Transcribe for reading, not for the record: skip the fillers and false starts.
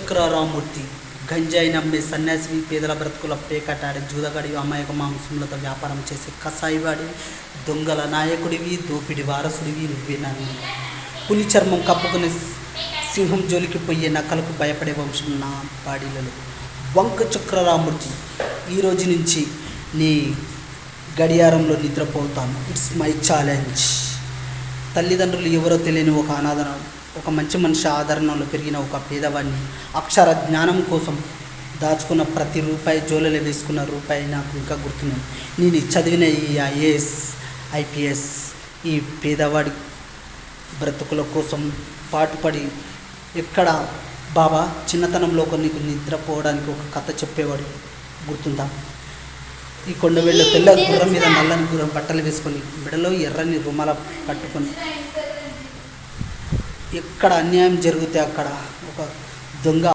చక్రరామూర్తి గంజాయి నమ్మే సన్యాసివి, పేదల బ్రతుకుల పేకటాడి జూదగాడి, అమాయక మాంసములతో వ్యాపారం చేసే కసాయివాడి, దొంగల నాయకుడివి, దోపిడి వారసుడివి నువ్వే నన్ను. పులి చర్మం కప్పుకుని సింహం జోలికి పోయే నక్కలకు భయపడే వంశం నా బాడీలలో. వంక చక్రరామూర్తి, ఈరోజు నుంచి నీ గడియారంలో నిద్రపోతాను. It's my challenge. తల్లిదండ్రులు ఎవరో తెలియని ఒక అనాథన, ఒక మంచి మనిషి ఆదరణలో పెరిగిన ఒక పేదవాడిని, అక్షర జ్ఞానం కోసం దాచుకున్న ప్రతి రూపాయి, జోలలో వేసుకున్న రూపాయి నాకు ఇంకా గుర్తున్నాను. నేను చదివిన ఈ ఐఏఎస్ ఐపీఎస్ ఈ పేదవాడి బ్రతుకుల కోసం పాటుపడి, ఎక్కడ బాబా చిన్నతనంలో నీకు నిద్రపోవడానికి ఒక కథ చెప్పేవాడు గుర్తుందా? ఈ కొండవేళ్ళ తెల్ల గుర్రం మీద నల్లని గుర్రం బట్టలు వేసుకొని, మెడలో ఎర్రని రుమాల కట్టుకొని, ఎక్కడ అన్యాయం జరిగితే అక్కడ ఒక దొంగ